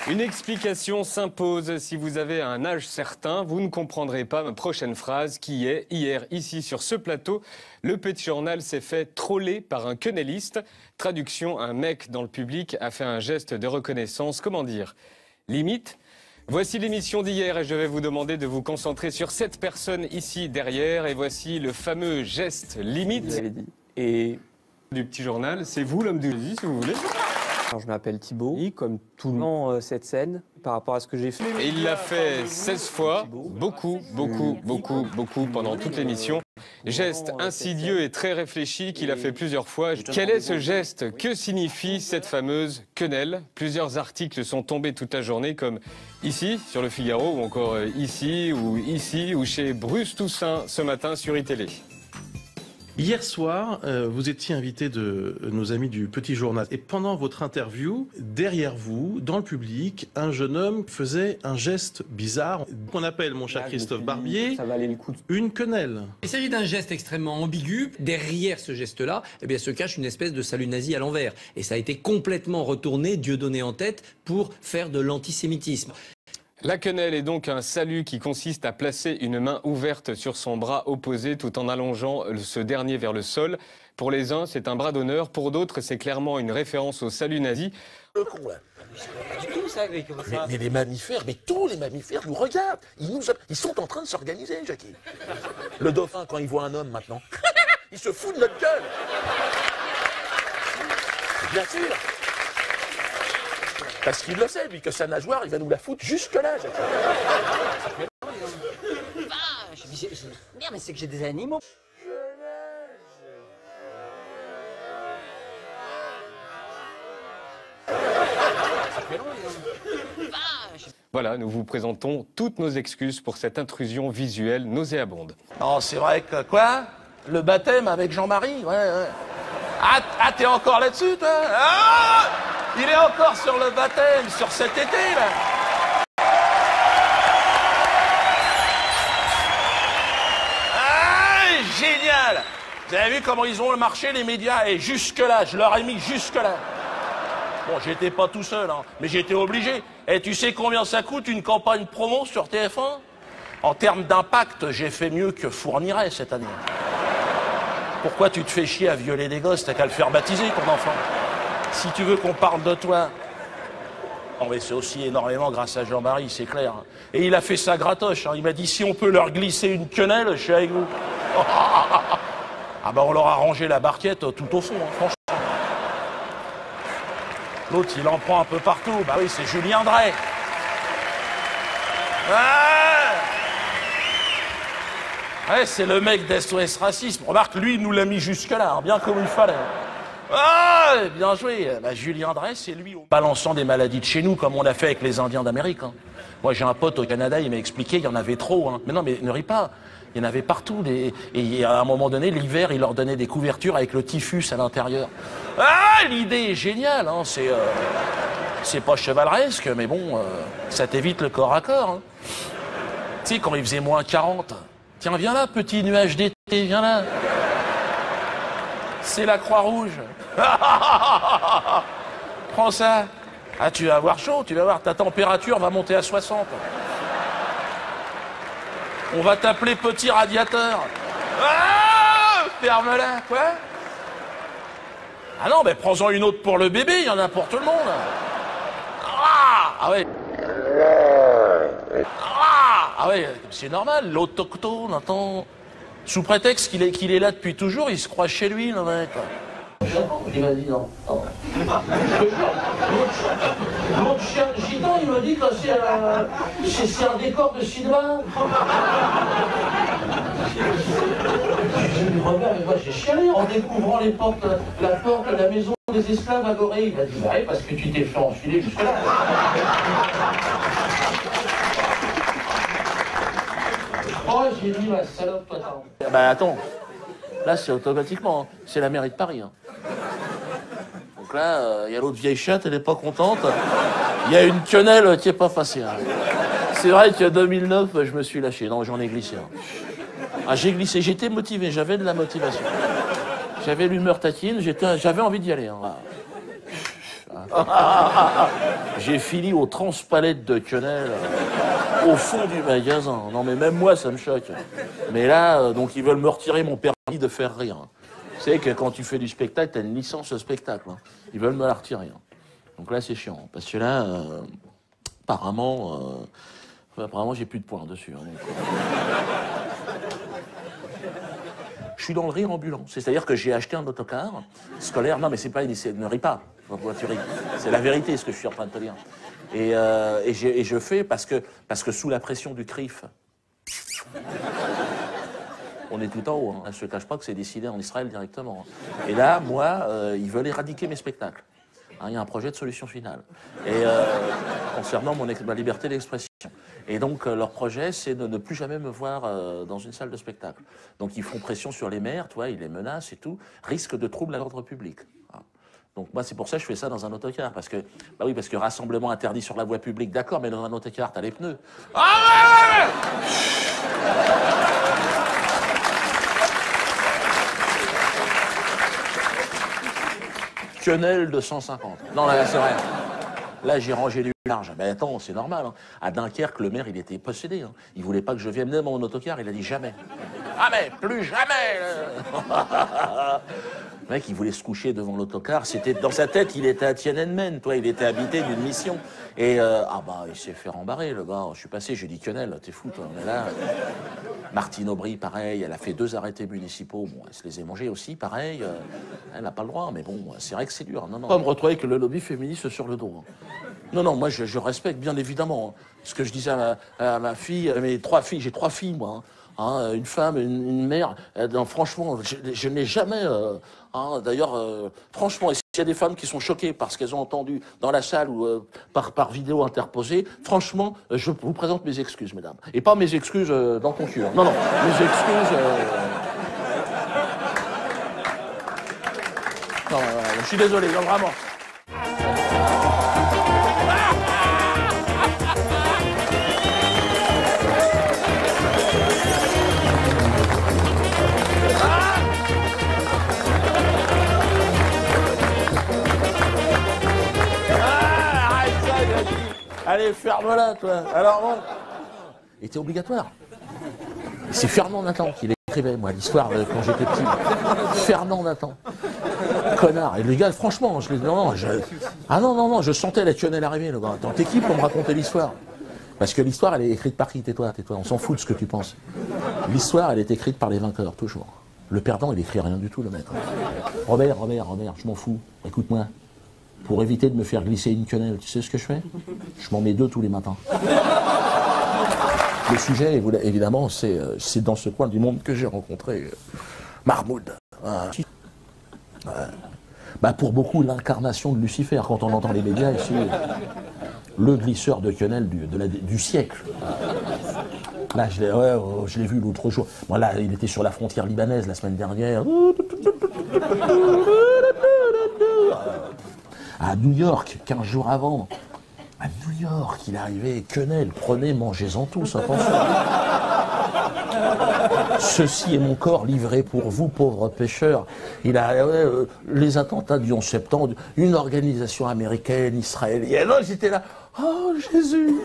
Une explication s'impose. Si vous avez un âge certain, vous ne comprendrez pas ma prochaine phrase qui est « Hier, ici, sur ce plateau, le Petit Journal s'est fait troller par un quenelliste ». Traduction, un mec dans le public a fait un geste de reconnaissance. Comment dire? Limite. Voici l'émission d'hier et je vais vous demander de vous concentrer sur cette personne ici derrière. Et voici le fameux geste limite et du Petit Journal. C'est vous l'homme du si vous voulez. Alors, je m'appelle Thibaut, comme tout le monde, cette scène, par rapport à ce que j'ai fait. Et il l'a fait 16 fois, beaucoup, pendant toute l'émission. Geste insidieux et très réfléchi qu'il a fait plusieurs fois. Quel est ce geste? Que signifie cette fameuse quenelle? Plusieurs articles sont tombés toute la journée, comme ici, sur Le Figaro, ou encore ici, ou chez Bruce Toussaint, ce matin sur iTélé. Hier soir, vous étiez invité de nos amis du Petit Journal. Et pendant votre interview, derrière vous, dans le public, un jeune homme faisait un geste bizarre qu'on appelle, mon cher Christophe Barbier, ça valait le coup. Une quenelle. Il s'agit d'un geste extrêmement ambigu. Derrière ce geste-là, eh bien, se cache une espèce de salut nazi à l'envers. Et ça a été complètement retourné, Dieudonné en tête, pour faire de l'antisémitisme. La quenelle est donc un salut qui consiste à placer une main ouverte sur son bras opposé tout en allongeant ce dernier vers le sol. Pour les uns, c'est un bras d'honneur. Pour d'autres, c'est clairement une référence au salut nazi. Le con, là. Mais les mammifères, mais tous les mammifères nous regardent. Ils sont en train de s'organiser, Jackie. Le dauphin, quand il voit un homme maintenant, il se fout de notre gueule. Bien sûr. Parce qu'il le sait, lui, que sa nageoire, il va nous la foutre jusque-là, Jackie. Merde, mais c'est que j'ai des animaux. Voilà, nous vous présentons toutes nos excuses pour cette intrusion visuelle nauséabonde. Non, c'est vrai que, quoi? Le baptême avec Jean-Marie? Ouais. Ah, t'es encore là-dessus, toi? Ah! Il est encore sur le baptême, sur cet été, là. Ah, génial! Vous avez vu comment ils ont marché, les médias? Et jusque-là, je leur ai mis jusque-là. Bon, j'étais pas tout seul, hein, mais j'étais obligé. Et tu sais combien ça coûte, une campagne promo sur TF1? En termes d'impact, j'ai fait mieux que Fourniret cette année. Pourquoi tu te fais chier à violer des gosses? T'as qu'à le faire baptiser, ton enfant. Si tu veux qu'on parle de toi... Non mais c'est aussi énormément grâce à Jean-Marie, c'est clair. Et il a fait ça gratoche, hein. Il m'a dit, si on peut leur glisser une quenelle, je suis avec vous. Ah bah on leur a rangé la barquette tout au fond, hein, franchement. L'autre, il en prend un peu partout. Bah oui, c'est Julien Drey. Ouais, c'est le mec d'SOS Racisme. Remarque, lui, il nous l'a mis jusque-là, hein, bien comme il fallait. Ah, bien joué. Bah, Julien Drey, c'est lui, balançant des maladies de chez nous, comme on l'a fait avec les Indiens d'Amérique. Hein. Moi, j'ai un pote au Canada, il m'a expliqué, il y en avait trop. Hein. Mais non, mais ne ris pas. Il y en avait partout. Et à un moment donné, l'hiver, il leur donnait des couvertures avec le typhus à l'intérieur. Ah, l'idée est géniale. Hein. C'est pas chevaleresque, mais bon, ça t'évite le corps à corps. Hein. Tu sais, quand il faisait moins 40... Tiens, viens là, petit nuage d'été, viens là. C'est la Croix-Rouge. Prends ça. Ah, tu vas avoir chaud, tu vas voir, ta température va monter à 60. On va t'appeler petit radiateur. Ah, ferme-la, quoi? Ah non, mais prends-en une autre pour le bébé, il y en a pour tout le monde. Ah ouais. Ah ouais, c'est normal, l'autochtone, attends. Sous prétexte qu'il est là depuis toujours, il se croit chez lui, le mec. Il m'a dit non. L'autre chien gitan, il m'a dit que c'est un décor de cinéma. J'ai dit, regarde, mais moi j'ai chialé en découvrant la porte de la maison des esclaves à Gorée. Il m'a dit, bah oui, parce que tu t'es fait enfiler jusque-là. Oh, j'ai dit, ma salope, toi, t'as... Bah attends, là c'est automatiquement, c'est la mairie de Paris. Hein. Donc là, il y a l'autre vieille chatte, elle est pas contente. Il y a une quenelle qui est pas facile. Hein. C'est vrai que 2009, je me suis lâché. Non, j'en ai glissé. Hein. Ah, j'ai glissé, j'étais motivé, j'avais de la motivation. J'avais l'humeur taquine, j'avais envie d'y aller. Hein. J'ai fini au transpalette de quenelle, au fond du magasin. Non, mais même moi, ça me choque. Mais là, donc, ils veulent me retirer mon permis de faire rire. Tu sais que quand tu fais du spectacle, t'as une licence spectacle. Hein. Ils veulent me la retirer. Hein. Donc là, c'est chiant. Parce que là, apparemment, j'ai plus de points dessus. Hein, donc, je suis dans le rire ambulant. C'est-à-dire que j'ai acheté un autocar scolaire. Non, mais c'est pas une... Ne ris pas. Tu ris. C'est la vérité, ce que je suis en train de te dire. Et je fais parce que sous la pression du CRIF, on est tout en haut. Hein. Je ne se cache pas que c'est décidé en Israël directement. Et là, moi, ils veulent éradiquer mes spectacles. Hein, il y a un projet de solution finale. Et concernant ma liberté d'expression. Et donc, leur projet, c'est de ne plus jamais me voir dans une salle de spectacle. Donc, ils font pression sur les maires, toi, ils les menacent et tout. Risque de trouble à l'ordre public. Donc moi, c'est pour ça que je fais ça dans un autocar. Parce que, bah oui, parce que rassemblement interdit sur la voie publique, d'accord, mais dans un autocar, t'as les pneus. Ah ouais. Quenelle de 150. Non, là, c'est vrai. Là, j'ai rangé du large. Ben attends, c'est normal. Hein. À Dunkerque, le maire, il était possédé. Hein. Il voulait pas que je vienne dans mon autocar. Il a dit jamais. Jamais, plus jamais. Le mec, il voulait se coucher devant l'autocar. C'était dans sa tête, il était à Tiananmen, toi, il était habité d'une mission. Et il s'est fait rembarrer, le gars. Je suis passé, j'ai dit quenelle, t'es fou, toi. Mais là, Martine Aubry, pareil, elle a fait 2 arrêtés municipaux. Bon, elle se les a mangés aussi, pareil. Elle n'a pas le droit, mais bon, c'est vrai que c'est dur. Non, non. Pas me retrouver avec le lobby féministe sur le dos. Non, non, moi, je respecte bien évidemment ce que je disais à ma fille, mes 3 filles, j'ai 3 filles, moi. Hein, une femme, une mère. Non, franchement, je n'ai jamais... D'ailleurs, franchement, s'il y a des femmes qui sont choquées par ce qu'elles ont entendu dans la salle ou par vidéo interposée, franchement, je vous présente mes excuses, mesdames. Et pas mes excuses dans ton cul. Hein. Non, non, mes excuses... Non, je suis désolé, non, vraiment. Allez, ferme-la, toi. Alors, bon. Il était obligatoire. C'est Fernand Nathan qui l'écrivait, moi, l'histoire quand j'étais petit. Fernand Nathan. Connard. Et le gars, franchement, non, je sentais la quenelle arriver, le gars. Attends, t'es qui pour me raconter l'histoire? Parce que l'histoire, elle est écrite par qui? Tais-toi. On s'en fout de ce que tu penses. L'histoire, elle est écrite par les vainqueurs, toujours. Le perdant, il écrit rien du tout, le maître. Robert, je m'en fous. Écoute-moi. Pour éviter de me faire glisser une quenelle, tu sais ce que je fais? Je m'en mets 2 tous les matins. Le sujet, évidemment, c'est dans ce coin du monde que j'ai rencontré Mahmoud. Pour beaucoup, l'incarnation de Lucifer, quand on entend les médias ici, le glisseur de quenelle du siècle. Là, je l'ai vu l'autre jour. Bon, là, il était sur la frontière libanaise la semaine dernière. À New York, 15 jours avant. À New York, il est arrivé, quenelle, prenez, mangez-en tous, attention. Ceci est mon corps livré pour vous, pauvres pêcheurs. Il a les attentats du 11 septembre, une organisation américaine, israélienne. Oh, j'étais là, oh Jésus.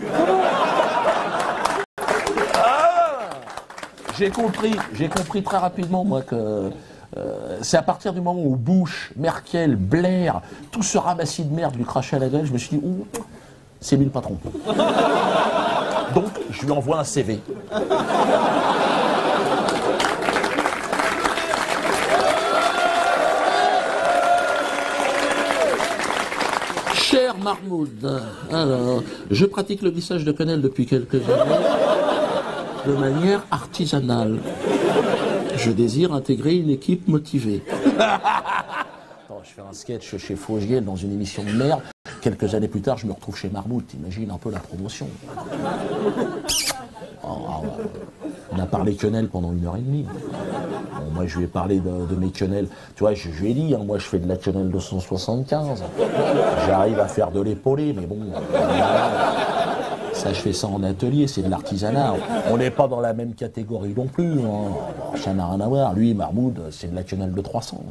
J'ai compris très rapidement, moi, que... c'est à partir du moment où Bush, Merkel, Blair, tout ce ramassis de merde lui crachait à la gueule, je me suis dit, c'est lui le patron. Donc, je lui envoie un CV. Cher Mahmoud, alors, je pratique le glissage de quenelle depuis quelques années de manière artisanale. Je désire intégrer une équipe motivée. Attends, je fais un sketch chez Faugiel dans une émission de merde. Quelques années plus tard, je me retrouve chez Marmout. T'imagines un peu la promotion. On a parlé quenelle pendant 1h30. Bon, moi, je lui ai parlé de mes quenelles. Tu vois, je lui ai dit, moi, je fais de la quenelle 275. J'arrive à faire de l'épaulé, mais bon... Ça, je fais ça en atelier, c'est de l'artisanat. On n'est pas dans la même catégorie non plus. Hein. Ça n'a rien à voir. Lui, Mahmoud, c'est de la quenelle de 300.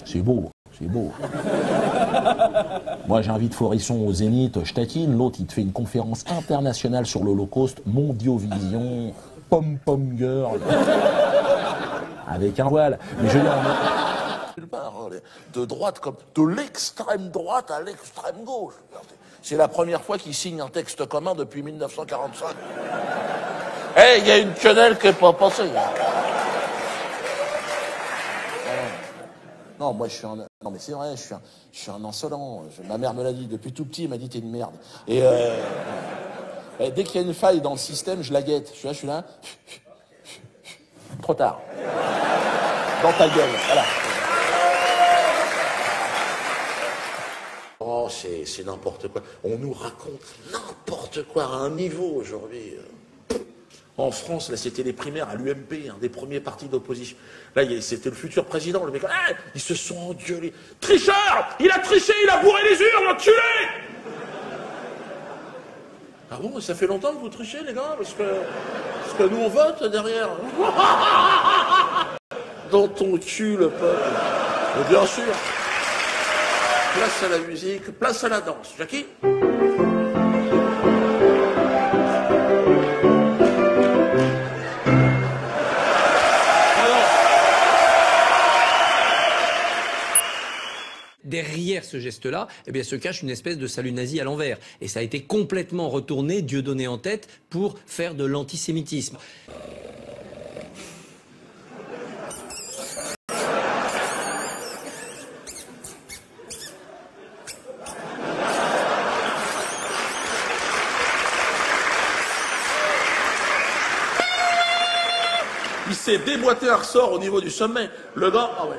C'est beau. C'est beau. Moi, j'invite Forisson au Zénith, je tatine. L'autre, il te fait une conférence internationale sur l'Holocauste, Mondiovision, Pom-Pom Girl, avec un voile. Mais je veux dire, de droite comme de l'extrême droite à l'extrême gauche. C'est la première fois qu'ils signent un texte commun depuis 1945. Eh, il y a une quenelle qui n'est pas passée. Non, moi je suis un... Non mais c'est vrai, je suis un insolent. Ma mère me l'a dit, depuis tout petit, elle m'a dit t'es une merde. Et dès qu'il y a une faille dans le système, je la guette. Je suis là. Trop tard. Dans ta gueule, voilà. Oh, c'est n'importe quoi. On nous raconte n'importe quoi à un niveau aujourd'hui. En France, là, c'était les primaires à l'UMP, un des premiers partis d'opposition. Là, c'était le futur président, le mec. Ah, ils se sont engueulés. Tricheur! Il a triché, il a bourré les urnes, l'enculé! Ah bon, ça fait longtemps que vous trichez, les gars? Parce que nous, on vote derrière. Dans ton cul, le peuple. Mais bien sûr. Place à la musique, place à la danse. Jackie? Derrière ce geste-là, eh bien, se cache une espèce de salut nazi à l'envers. Et ça a été complètement retourné, Dieudonné en tête, pour faire de l'antisémitisme. Il s'est déboîté un ressort au niveau du sommet. Le gars, ah ouais.